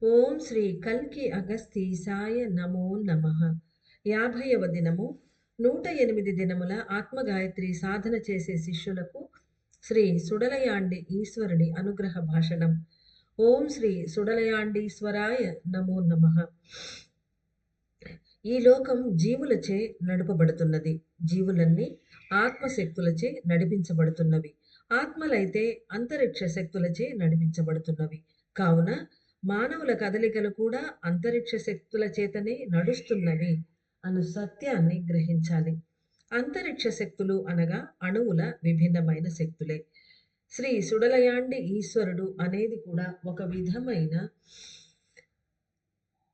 ఓం శ్రీ కల్కి అగస్తీసాయ నమో నమః. 50వ దినము 108 దినముల ఆత్మగాయత్రి సాధన చేసే శిష్యులకు శ్రీ సుడలయాండి ఈశ్వరుని అనుగ్రహ భాషణం. ఓం శ్రీ సుడలయాండీశ్వరాయ నమో నమః. ఈ లోకం జీవులచే నడుపబడుతున్నది. జీవులన్నీ ఆత్మశక్తులచే నడిపించబడుతున్నవి. ఆత్మలైతే అంతరిక్ష శక్తులచే నడిపించబడుతున్నవి. కావున మానవుల కదలికలు కూడా అంతరిక్ష శక్తుల చేతనే నడుస్తున్నవి అను సత్యాన్ని గ్రహించాలి. అంతరిక్ష శక్తులు అనగా అణువుల విభిన్నమైన శక్తులే. శ్రీ సుడలయాండి ఈశ్వరుడు అనేది కూడా ఒక విధమైన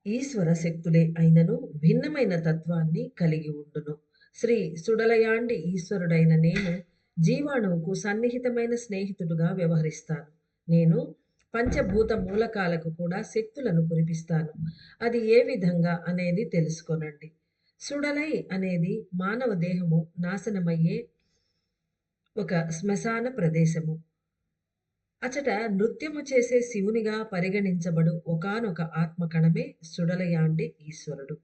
ఈశ్వర శక్తులే అయినను భిన్నమైన తత్వాన్ని కలిగి ఉండును. శ్రీ సుడలయాండి ఈశ్వరుడైన నేను జీవాణువుకు సన్నిహితమైన స్నేహితుడుగా వ్యవహరిస్తాను. నేను పంచభూత మూలకాలకు కూడా శక్తులను కురిపిస్తాను. అది ఏ విధంగా అనేది తెలుసుకొనండి. సుడలై అనేది మానవ దేహము నాశనమయ్యే ఒక శ్మశాన ప్రదేశము. అచట నృత్యము చేసే శివునిగా పరిగణించబడు ఒకానొక ఆత్మకణమే సుడలయాండి ఈశ్వరుడు.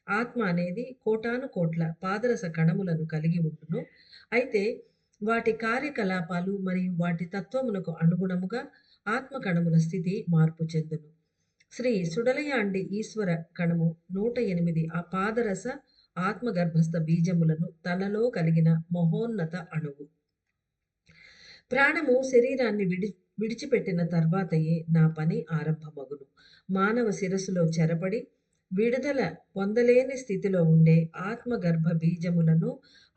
ఆత్మ అనేది కోటాను కోట్ల పాదరస కణములను కలిగి ఉండును. అయితే వాటి కార్యకలాపాలు మరియు వాటి తత్వమునకు అనుగుణముగా ఆత్మ కణముల స్థితి మార్పు చెందును. శ్రీ సుడలయాండి ఈశ్వర కణము 108 ఆ పాదరస ఆత్మగర్భస్థ బీజములను తనలో కలిగిన మహోన్నత అణువు. ప్రాణము శరీరాన్ని విడిచిపెట్టిన తర్వాతయే నా పని ఆరంభమగును. మానవ శిరస్సులో చెరపడి విడుదల పొందలేని స్థితిలో ఉండే ఆత్మగర్భ బీజములను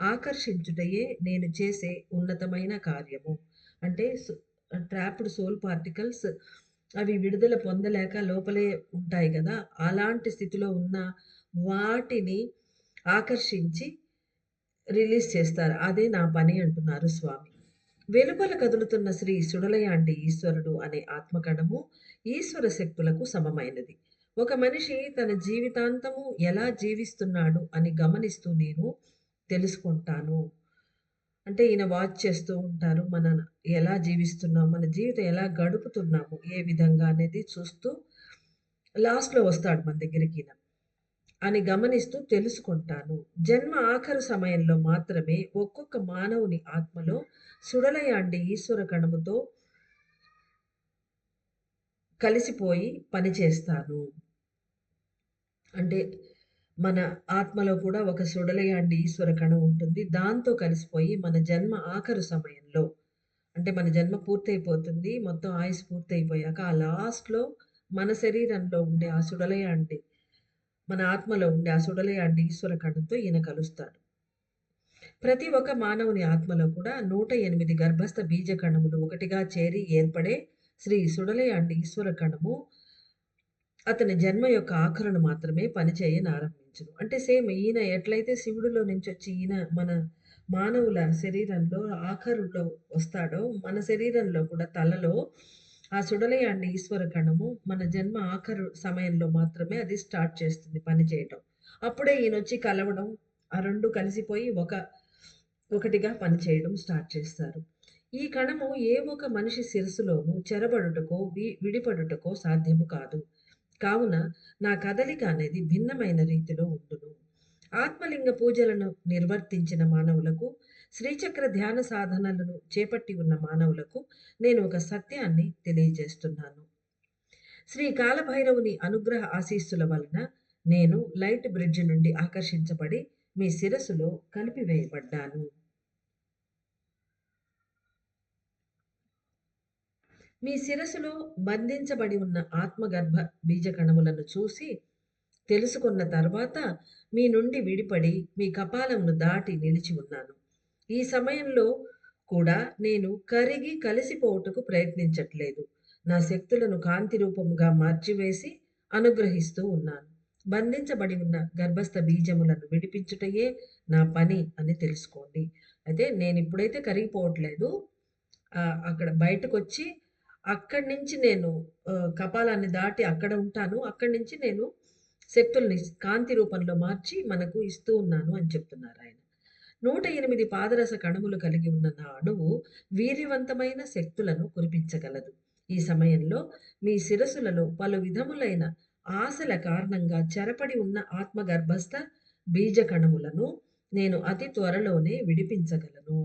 ఆకర్షించుటయే నేను చేసే ఉన్నతమైన కార్యము. అంటే ట్రాప్డ్ సోల్ పార్టికల్స్ అవి విడుదల పొందలేక లోపలే ఉంటాయి కదా, అలాంటి స్థితిలో ఉన్న వాటిని ఆకర్షించి రిలీజ్ చేస్తారు. అదే నా పని అంటున్నారు స్వామి. వెలుపల కదులుతున్న శ్రీ సుడలయాండి ఈశ్వరుడు అనే ఆత్మకణము ఈశ్వర శక్తులకు సమమైనది. ఒక మనిషి తన జీవితాంతము ఎలా జీవిస్తున్నాడు అని గమనిస్తూ నేను తెలుసుకుంటాను. అంటే ఈయన వాచ్ చేస్తూ ఉంటారు. మనం ఎలా జీవిస్తున్నాం, మన జీవితం ఎలా గడుపుతున్నాము, ఏ విధంగా అనేది చూస్తూ లాస్ట్‌లో వస్తాడు మన దగ్గరికి ఈయన. అని గమనిస్తూ తెలుసుకుంటాను. జన్మ ఆఖరు సమయంలో మాత్రమే ఒక్కొక్క మానవుని ఆత్మలో సుడలయాండి ఈశ్వర కణముతో కలిసిపోయి పనిచేస్తాను. అంటే మన ఆత్మలో కూడా ఒక సుడలయాండి ఈశ్వర కణం ఉంటుంది. దాంతో కలిసిపోయి మన జన్మ ఆఖరు సమయంలో, అంటే మన జన్మ పూర్తయిపోతుంది. మొత్తం ఆయుస్సు పూర్తయిపోయాక ఆ లాస్ట్‌లో మన శరీరంలో ఉండే ఆ సుడలయాండి, మన ఆత్మలో ఉండే ఆ సుడలయాండి ఈశ్వర కణంతో ఈయన కలుస్తాడు. ప్రతి ఒక్క మానవుని ఆత్మలో కూడా 108 గర్భస్థ బీజ కణములు ఒకటిగా చేరి ఏర్పడే శ్రీ సుడలయాండి ఈశ్వర కణము అతని జన్మ యొక్క ఆఖరును మాత్రమే పనిచేయనారంభించును. అంటే సేమ్ ఈయన ఎట్లయితే శివుడిలో నుంచొచ్చి ఈయన మన మానవుల శరీరంలో ఆఖరులో వస్తాడో, మన శరీరంలో కూడా తలలో ఆ సుడలయాండి ఈశ్వర కణము మన జన్మ ఆఖరు సమయంలో మాత్రమే అది స్టార్ట్ చేస్తుంది పనిచేయటం. అప్పుడే ఈయనొచ్చి కలవడం, ఆ 2 కలిసిపోయి ఒకటిగా పనిచేయడం స్టార్ట్ చేస్తారు. ఈ కణము ఏ ఒక మనిషి శిరస్సులోనూ చెరబడుటకో, విడిపడుటకో సాధ్యము కాదు. కావున నా కదలిక అనేది భిన్నమైన రీతిలో ఉండును. ఆత్మలింగ పూజలను నిర్వర్తించిన మానవులకు, శ్రీచక్ర ధ్యాన సాధనలను చేపట్టి ఉన్న మానవులకు నేను ఒక సత్యాన్ని తెలియజేస్తున్నాను. శ్రీ కాలభైరవుని అనుగ్రహ ఆశీస్సుల వలన నేను లైట్ బ్రిడ్జ్ నుండి ఆకర్షించబడి మీ శిరస్సులో కలిపివేయబడ్డాను. మీ శిరస్సులో బంధించబడి ఉన్న ఆత్మగర్భ బీజకణములను చూసి తెలుసుకున్న తర్వాత మీ నుండి విడిపడి మీ కపాలమును దాటి నిలిచి ఉన్నాను. ఈ సమయంలో కూడా నేను కరిగి కలిసిపోవుటకు ప్రయత్నించట్లేదు. నా శక్తులను కాంతి రూపముగా మార్చివేసి అనుగ్రహిస్తూ ఉన్నాను. బంధించబడి ఉన్న గర్భస్థ బీజములను విడిపించుటయే నా పని అని తెలుసుకోండి. అయితే నేనిప్పుడైతే కరిగిపోవట్లేదు. అక్కడ బయటకొచ్చి అక్కడి నుంచి నేను కపాలాన్ని దాటి అక్కడ ఉంటాను. అక్కడి నుంచి నేను శక్తుల్ని కాంతి రూపంలో మార్చి మనకు ఇస్తూ ఉన్నాను అని చెప్తున్నారాయన. 108 పాదరస కణములు కలిగి ఉన్న నా అణువు వీర్యవంతమైన శక్తులను కురిపించగలదు. ఈ సమయంలో మీ శిరస్సులలో పలు విధములైన ఆశల కారణంగా చెరపడి ఉన్న ఆత్మగర్భస్థ బీజ కణములను నేను అతి త్వరలోనే విడిపించగలను.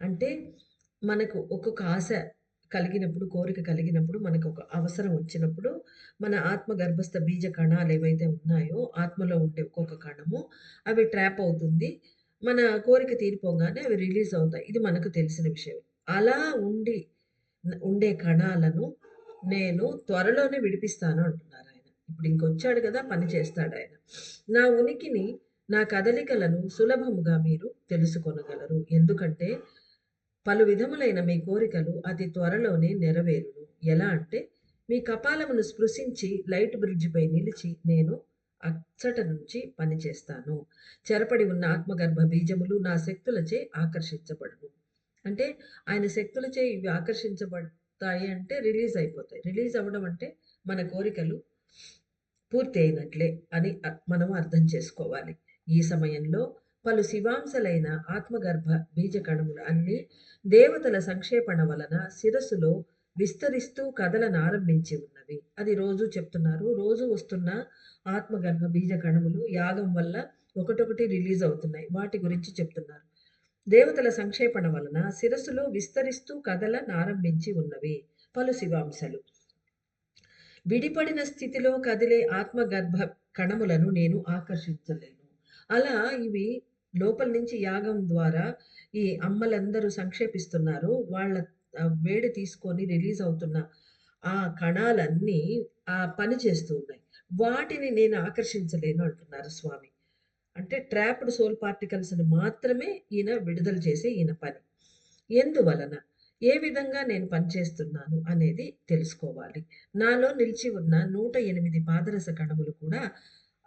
అంటే మనకు ఒక్కొక్క ఆశ కలిగినప్పుడు, కోరిక కలిగినప్పుడు, మనకొక అవసరం వచ్చినప్పుడు, మన ఆత్మ గర్భస్థ బీజ కణాలేవైతే ఉన్నాయో, ఆత్మలో ఉండే ఒక్కొక్క కణము, అవి ట్రాప్ అవుతుంది. మన కోరిక తీరిపోగానే అవి రిలీజ్ అవుతాయి. ఇది మనకు తెలిసిన విషయమే. అలా ఉండే కణాలను నేను త్వరలోనే విడిపిస్తాను అంటున్నారాయన. ఇప్పుడు ఇంకొచ్చాడు గదా! పని చేస్తాడాయన. నా ఉనికిని, నా కదలికలను సులభముగా మీరు తెలుసుకొనగలరు. ఎందుకంటే పలు విధములైన మీ కోరికలు అతి త్వరలోనే నెరవేరును. ఎలా అంటే, మీ కపాలమును స్పృశించి లైట్ బ్రిడ్జిపై నిలిచి నేను అచ్చట నుంచి పనిచేస్తాను. చెరపడి ఉన్న ఆత్మగర్భ బీజములు నా శక్తులచే ఆకర్షించబడును. అంటే ఆయన శక్తులచే ఇవి ఆకర్షించబడతాయి అంటే రిలీజ్ అయిపోతాయి. రిలీజ్ అవ్వడం అంటే మన కోరికలు పూర్తి అయినట్లే అని మనం అర్థం చేసుకోవాలి. ఈ సమయంలో పలు శివాంశలైన ఆత్మగర్భ బీజ కణములు అన్నీ దేవతల సంక్షేపణ వలన శిరస్సులో విస్తరిస్తూ కదలనారంభించి ఉన్నవి. అది రోజు చెప్తున్నారు. రోజు వస్తున్న ఆత్మగర్భ బీజ కణములు యాగం వల్ల ఒకటొకటి రిలీజ్ అవుతున్నాయి. వాటి గురించి చెప్తున్నారు. దేవతల సంక్షేపణ వలన శిరస్సులో విస్తరిస్తూ కదలనారంభించి ఉన్నవి పలు శివాంశలు. విడిపడిన స్థితిలో కదిలే ఆత్మగర్భ కణములను నేను ఆకర్షించలేను. అలా ఇవి లోపల నుంచి యాగం ద్వారా ఈ అమ్మలందరూ సంక్షేపిస్తున్నారు. వాళ్ళ వేడి తీసుకొని రిలీజ్ అవుతున్న ఆ కణాలన్నీ పని చేస్తూ ఉన్నాయి. వాటిని నేను ఆకర్షించలేను అంటున్నారు స్వామి. అంటే ట్రాప్డ్ సోల్ పార్టికల్స్‌ని మాత్రమే ఈయన విడుదల చేసే ఈయన పని. ఎందువలన? ఏ విధంగా నేను పనిచేస్తున్నాను అనేది తెలుసుకోవాలి. నాలో నిలిచి ఉన్న 108 పాదరస కణములు కూడా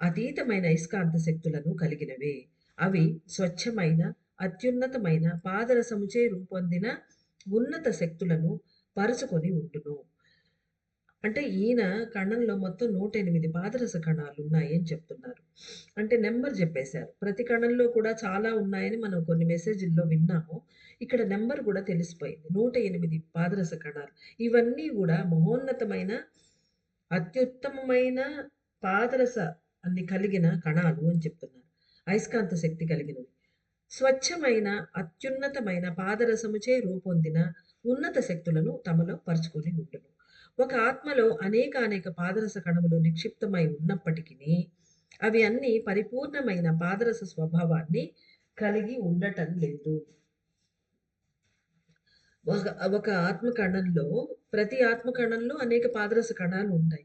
అతీతమైన అయస్కాంత శక్తులను కలిగినవే. అవి స్వచ్ఛమైన, అత్యున్నతమైన పాదరసముచే రూపొందిన ఉన్నత శక్తులను పరుచుకొని ఉండును. అంటే ఈయన కణంలో మొత్తం 108 పాదరస కణాలున్నాయి అని చెప్తున్నారు. అంటే నంబర్ జెప్పేశారు. ప్రతి కణంలో కూడా చాలా ఉన్నాయని మనం కొన్ని మెసేజుల్లో విన్నాము. ఇక్కడ నంబర్ గూడా తెలిసిపోయింది. 108 పాదరస కణాలు. ఇవన్నీ గూడా మహోన్నతమైన, అత్యుత్తమమైన పాదరస అన్ని కలిగిన కణాలు అని చెప్తున్నారు. అయస్కాంత శక్తి కలిగినవి. స్వచ్ఛమైన, అత్యున్నతమైన పాదరసముచే రూపొందిన ఉన్నత శక్తులను తమలో పరుచుకొని ఉండును. ఒక ఆత్మలో అనేకానేక పాదరస కణములు నిక్షిప్తమై ఉన్నప్పటికిని, అవి అన్నీ పరిపూర్ణమైన పాదరస స్వభావాన్ని కలిగి ఉండటం లేదు. ఒక ఒక ఆత్మ కణంలో ప్రతి ఆత్మ కణంలో అనేక పాదరస కణాలు ఉంటాయి.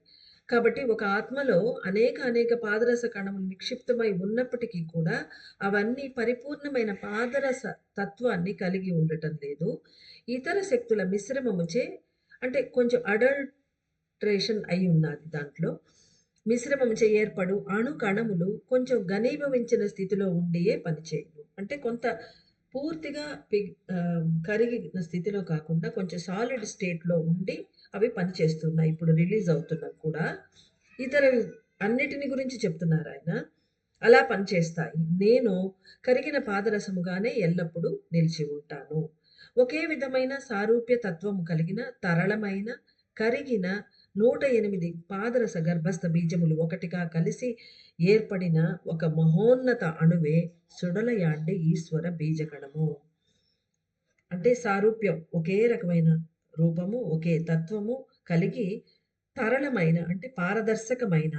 కాబట్టి ఒక ఆత్మలో అనేక పాదరస కణములు నిక్షిప్తమై ఉన్నప్పటికీ కూడా అవన్నీ పరిపూర్ణమైన పాదరస తత్వాన్ని కలిగి ఉండటం లేదు. ఇతర శక్తుల మిశ్రమముచే అంటే కొంచెం అడల్ట్రేషన్ అయి ఉన్నది దాంట్లో. మిశ్రమముచే ఏర్పడు అణు కణములు కొంచెం ఘనీభవించిన స్థితిలో ఉండియే పనిచేయును. అంటే కొంత పూర్తిగా కరిగిన స్థితిలో కాకుండా కొంచెం సాలిడ్ స్టేట్‌లో ఉండి అవి పనిచేస్తున్నాయి. ఇప్పుడు రిలీజ్ అవుతున్నవి కూడా. ఇతరవి అన్నిటిని గురించి చెప్తున్నారాయన. అలా పనిచేస్తాయి. నేను కరిగిన పాదరసముగానే ఎల్లప్పుడూ నిలిచి ఉంటాను. ఒకే విధమైన సారూప్య తత్వము కలిగిన తరళమైన, కరిగిన 108 పాదరస గర్భస్థ బీజములు ఒకటిగా కలిసి ఏర్పడిన ఒక మహోన్నత అణువే సుడలయాండి ఈశ్వర బీజగణము. అంటే సారూప్యం ఒకే రకమైన రూపము, ఒకే తత్వము కలిగి తరళమైన అంటే పారదర్శకమైన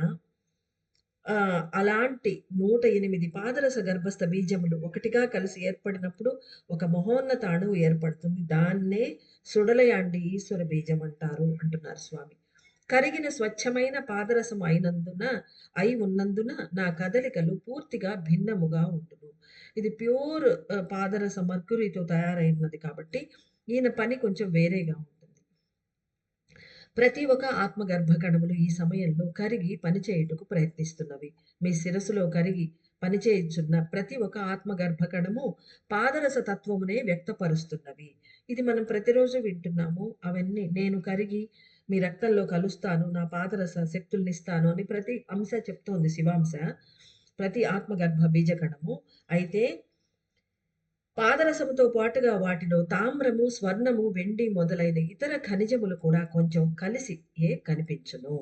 అలాంటి 108 పాదరస గర్భస్థ బీజములు ఒకటిగా కలిసి ఏర్పడినప్పుడు ఒక మహోన్నత అణువు ఏర్పడుతుంది. దాన్నే సుడలయాండి ఈశ్వర బీజం అంటారు అంటున్నారు స్వామి. కరిగిన స్వచ్ఛమైన పాదరసం అయి ఉన్నందున నా కదలికలు పూర్తిగా భిన్నముగా ఉండును. ఇది ప్యూర్ పాదరస మర్క్యూరీతో తయారైనది కాబట్టి ఈయన పని కొంచెం వేరేగా ఉంటుంది. ప్రతి ఒక్క ఆత్మ గర్భకణములు ఈ సమయంలో కరిగి పనిచేయుటకు ప్రయత్నిస్తున్నవి. మీ శిరస్సులో కరిగి పనిచేయుచున్న ప్రతి ఒక్క ఆత్మ గర్భకణము పాదరస తత్వమునే వ్యక్తపరుస్తున్నవి. ఇది మనం ప్రతిరోజు వింటున్నాము. అవన్నీ నేను కరిగి మీ రక్తంలో కలుస్తాను. నా పాదరస శక్తుల్నిస్తాను అని ప్రతి అంశ చెప్తోంది శివాంశ. ప్రతి ఆత్మ గర్భ బీజకణము. అయితే పాదరసముతో పాటుగా వాటిలో తామ్రము, స్వర్ణము, వెండి మొదలైన ఇతర ఖనిజములు కూడా కొంచెం కలిసి కనిపించును.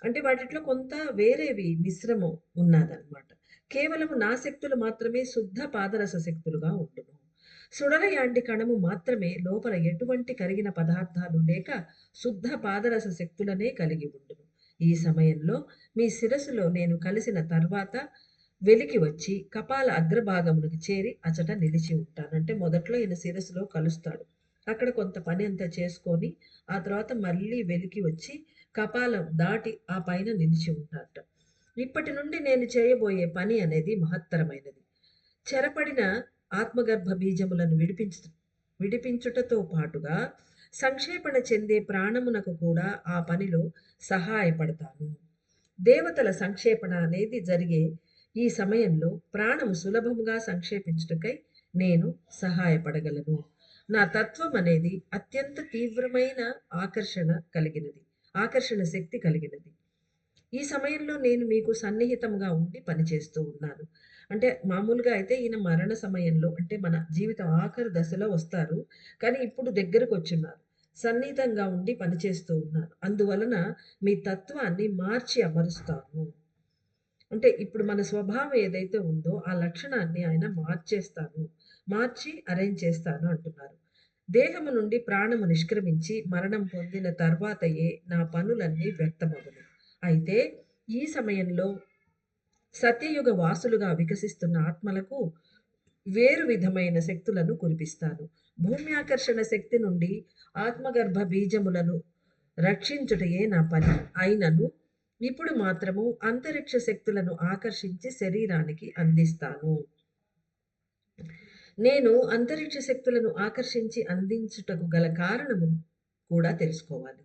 అంటే వాటిట్లో కొంత వేరేవి మిశ్రమం ఉన్నాదనమాట. కేవలము నా శక్తులు మాత్రమే శుద్ధ పాదరస శక్తులుగా ఉండును. సుడలయాండి కణము మాత్రమే లోపల ఎటువంటి కరిగిన పదార్థాలు లేక శుద్ధ పాదరస శక్తులనే కలిగి ఉండును. ఈ సమయంలో మీ శిరస్సులో నేను కలిసిన తర్వాత వెలికి వచ్చి కపాల అగ్రభాగమునకు చేరి అచట నిలిచి ఉంటాను. అంటే మొదట్లో ఈయన శిరస్సులో కలుస్తాడు. అక్కడ కొంత పని అంతా చేసుకొని, ఆ తర్వాత మళ్ళీ వెలికి వచ్చి కపాలం దాటి ఆ పైన నిలిచి ఉంటాడట. ఇప్పటి నుండి నేను చేయబోయే పని అనేది మహత్తరమైనది. చెరపడిన ఆత్మగర్భ బీజములను విడిపించుటతో పాటుగా సంక్షేపణ చెందే ప్రాణమునకు కూడా ఆ పనిలో సహాయపడతాను. దేవతల సంక్షేపణ అనేది జరిగే ఈ సమయంలో ప్రాణము సులభముగా సంక్షేపించుటకై నేను సహాయపడగలను. నా తత్వం అనేది అత్యంత తీవ్రమైన ఆకర్షణ శక్తి కలిగినది. ఈ సమయంలో నేను మీకు సన్నిహితంగా ఉండి పనిచేస్తూ ఉన్నాను. అంటే మామూలుగా అయితే ఈయన మరణ సమయంలో అంటే మన జీవితం ఆఖరి దశలో వస్తారు. కానీ ఇప్పుడు దగ్గరకొచ్చున్నారు. సన్నిహితంగా ఉండి పనిచేస్తూ ఉన్నాను. అందువలన మీ తత్వాన్ని మార్చి అమరుస్తాను. అంటే ఇప్పుడు మన స్వభావం ఏదైతే ఉందో ఆ లక్షణాన్ని ఆయన మార్చి అరేంజ్ చేస్తాను అంటున్నారు. దేహము నుండి ప్రాణము నిష్క్రమించి మరణం పొందిన తర్వాతయే నా పనులన్నీ వ్యక్తమగును. అయితే ఈ సమయంలో సత్యయుగ వాసులుగా వికసిస్తున్న ఆత్మలకు వేరు విధమైన శక్తులను కురిపిస్తాను. భూమి ఆకర్షణ శక్తి నుండి ఆత్మగర్భ బీజములను రక్షించుటయే నా పని అయినను ఇప్పుడు మాత్రము అంతరిక్ష శక్తులను ఆకర్షించి శరీరానికి అందిస్తాను. నేను అంతరిక్ష శక్తులను ఆకర్షించి అందించుటకు గల కారణము కూడా తెలుసుకోవాలి.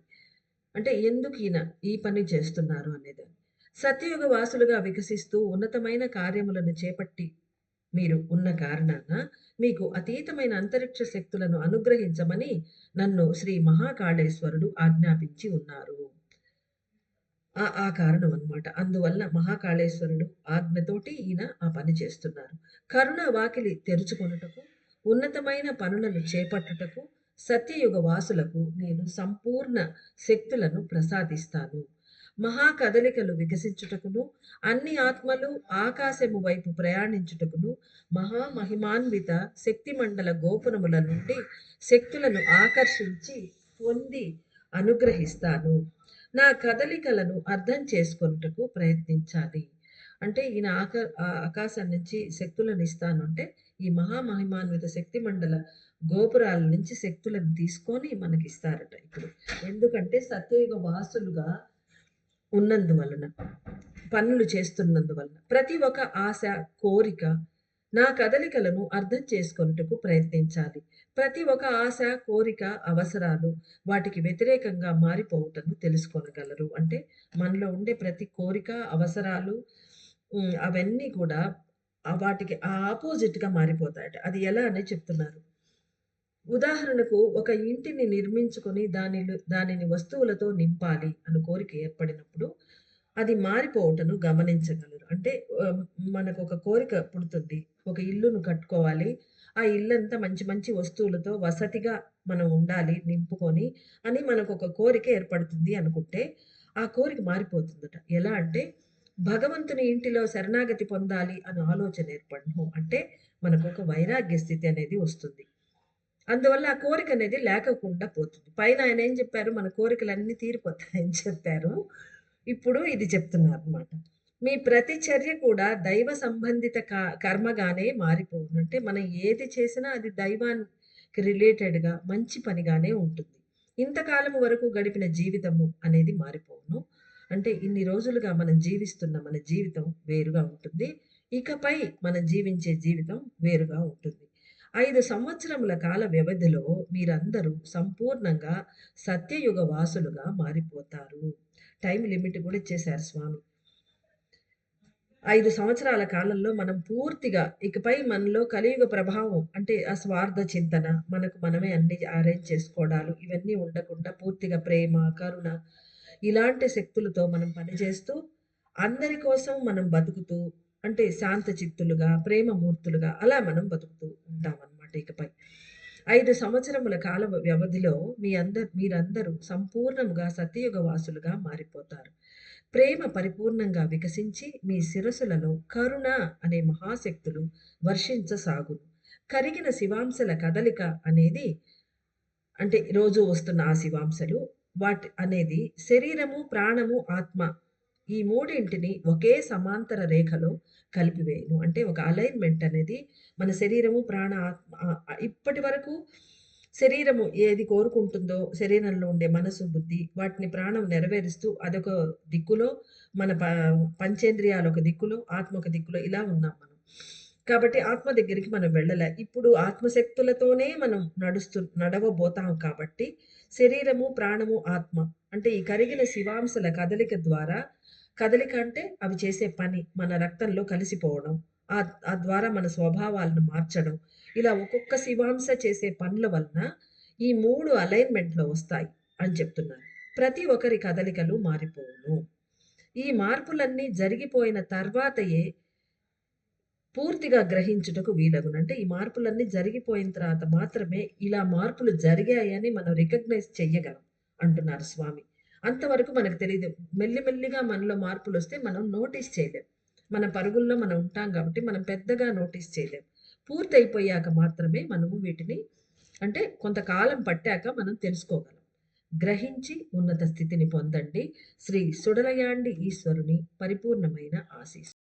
అంటే ఎందుకు ఈయన ఈ పని చేస్తున్నారు అనేది. సత్యయుగ వాసులుగా వికసిస్తూ ఉన్నతమైన కార్యములను చేపట్టి మీరు ఉన్న కారణాన మీకు అతీతమైన అంతరిక్ష శక్తులను అనుగ్రహించమని నన్ను శ్రీ మహాకాళేశ్వరుడు ఆజ్ఞాపించి ఉన్నారు. ఆ కారణం అన్నమాట. అందువల్ల మహాకాళేశ్వరుడు ఆజ్ఞతోటి ఈయన ఆ పని చేస్తున్నారు. కరుణ వాకిలి తెరుచుకొనుటకు, ఉన్నతమైన పనులను చేపట్టుటకు, సత్యయుగ వాసులకు నేను సంపూర్ణ శక్తులను ప్రసాదిస్తాను. మహా కదలికలు వికసించుటకును, అన్ని ఆత్మలు ఆకాశము వైపు ప్రయాణించుటకును, మహామహిమాన్విత శక్తిమండల గోపురముల నుండి శక్తులను ఆకర్షించి పొంది అనుగ్రహిస్తాను. నా కదలికలను అర్థం చేసుకొనుటకు ప్రయత్నించాలి. అంటే ఈయన ఆకాశం నుంచి శక్తులను ఇస్తాను అంటే, ఈ మహామహిమాన్విత శక్తి మండల గోపురాల నుంచి శక్తులను తీసుకొని మనకిస్తారట ఇప్పుడు. ఎందుకంటే సత్యయుగ వాసులుగా ఉన్నందువలన, పనులు చేస్తున్నందువలన. ప్రతి ఒక్క ఆశ, కోరిక, నా కదలికలను అర్థం చేసుకొనుటకు ప్రయత్నించాలి. ప్రతి ఒక్క ఆశ, కోరిక, అవసరాలు వాటికి వ్యతిరేకంగా మారిపోవుటను తెలుసుకొనగలరు. అంటే మనలో ఉండే ప్రతి కోరిక, అవసరాలు అవన్నీ కూడా వాటికి ఆపోజిట్‌గా మారిపోతాయట. అది ఎలా అనేది చెప్తున్నారు. ఉదాహరణకు ఒక ఇంటిని నిర్మించుకొని దానిని వస్తువులతో నింపాలి అని కోరిక ఏర్పడినప్పుడు అది మారిపోవుటను గమనించగలరు. అంటే మనకొక కోరిక పుడుతుంది. ఒక ఇల్లును కట్టుకోవాలి. ఆ ఇల్లంతా మంచి మంచి వస్తువులతో వసతిగా మనం ఉండాలి నింపుకొని అని మనకొక కోరిక ఏర్పడుతుంది అనుకుంటే, ఆ కోరిక మారిపోతుందట. ఎలా అంటే భగవంతుని ఇంటిలో శరణాగతి పొందాలి అనే ఆలోచన ఏర్పడను. అంటే మనకొక వైరాగ్య స్థితి అనేది వస్తుంది. అందువల్ల ఆ కోరికనేది లేకోకుండా పోతుంది. పైన ఆయనేం జెప్పారు, మన కోరికలన్నీ తీరిపోతాయని చెప్పారు. ఇప్పుడు ఇది చెప్తున్నారనమాట. మీ ప్రతి చర్య కూడా దైవ సంబంధిత కర్మగానే మారిపోవును. అంటే మనం ఏది చేసినా అది దైవానికి రిలేటెడ్‌గా మంచి పనిగానే ఉంటుంది. ఇంతకాలం వరకు గడిపిన జీవితము అనేది మారిపోవును. అంటే ఇన్ని రోజులుగా మనం జీవిస్తున్న మన జీవితం వేరుగా ఉంటుంది. ఇకపై మనం జీవించే జీవితం వేరుగా ఉంటుంది. 5 సంవత్సరముల కాల వ్యవధిలో మీరందరూ సంపూర్ణంగా సత్యయుగ వాసులుగా మారిపోతారు. టైమ్ లిమిట్ కూడా ఇచ్చేశారు స్వామి. 5 సంవత్సరాల కాలంలో మనం పూర్తిగా ఇకపై మనలో కలియుగ ప్రభావం అంటే ఆ స్వార్థ చింతన, మనకు మనమే అన్నీ అరేంజ్ చేసుకోవడాలు ఇవన్నీ ఉండకుండా పూర్తిగా ప్రేమ, కరుణ ఇలాంటి శక్తులతో మనం పనిచేస్తూ అందరి కోసం మనం బతుకుతూ అంటే శాంత చిత్తులుగా, ప్రేమమూర్తులుగా అలా మనం బతుకుతూ ఉంటామనమాట ఇకపై. 5 సంవత్సరముల కాల వ్యవధిలో మీరందరూ సంపూర్ణముగా సత్యయుగ వాసులుగా మారిపోతారు. ప్రేమ పరిపూర్ణంగా వికసించి మీ శిరస్సులలో కరుణ అనే మహాశక్తులు వర్షించసాగును. కరిగిన శివాంశల కదలిక అనేది అంటే రోజు వస్తున్న ఆ శివాంశలు అనేది శరీరము, ప్రాణము, ఆత్మ ఈ మూడింటిని ఒకే సమాంతర రేఖలో కలిపివేయును. అంటే ఒక అలైన్‌మెంట్ అనేది మన శరీరము, ప్రాణ, ఆత్మ ఇప్పటి వరకు శరీరము ఏది కోరుకుంటుందో, శరీరంలో ఉండే మనసు, బుద్ధి వాటిని ప్రాణం నెరవేరుస్తూ అదొక దిక్కులో, మన పంచేంద్రియాలు ఒక దిక్కులో, ఆత్మ ఒక దిక్కులో ఇలా ఉన్నాం మనం. కాబట్టి ఆత్మ దగ్గరికి మనం వెళ్ళలే. ఇప్పుడు ఆత్మశక్తులతోనే మనం నడవబోతాం కాబట్టి శరీరము, ప్రాణము, ఆత్మ అంటే ఈ కరిగిన శివాంశల కదలిక ద్వారా కదలిక అంటే అవి చేసే పని. మన రక్తంలో కలిసిపోవడం. ఆ ద్వారా మన స్వభావాలను మార్చడం. ఇలా ఒక్కొక్క శివాంశ చేసే పనుల వలన ఈ 3 అలైన్‌మెంట్‌లో వస్తాయి అని చెప్తున్నారు. ప్రతి ఒక్కరి కదలికలు మారిపోవును. ఈ మార్పులన్నీ జరిగిపోయిన తర్వాతయే పూర్తిగా గ్రహించుటకు వీలగును. అంటే ఈ మార్పులన్నీ జరిగిపోయిన తర్వాత మాత్రమే ఇలా మార్పులు జరిగాయని మనం రికగ్నైజ్ చెయ్యగలం అంటున్నారు స్వామి. అంతవరకు మనకు తెలీదు. మెల్లిమెల్లిగా మనలో మార్పులొస్తే మనం నోటీస్ చేయలేం. మన పరుగుల్లో మనం ఉంటాం గాబట్టి మనం పెద్దగా నోటీస్ చేయలేం. పూర్తయిపోయాక మాత్రమే మనము వీటిని అంటే కొంతకాలం పట్టాక మనం తెలుసుకోగలం. గ్రహించి ఉన్నత స్థితిని పొందండి. శ్రీ సుడలయాండి ఈశ్వరుని పరిపూర్ణమైన ఆశీస్సులు.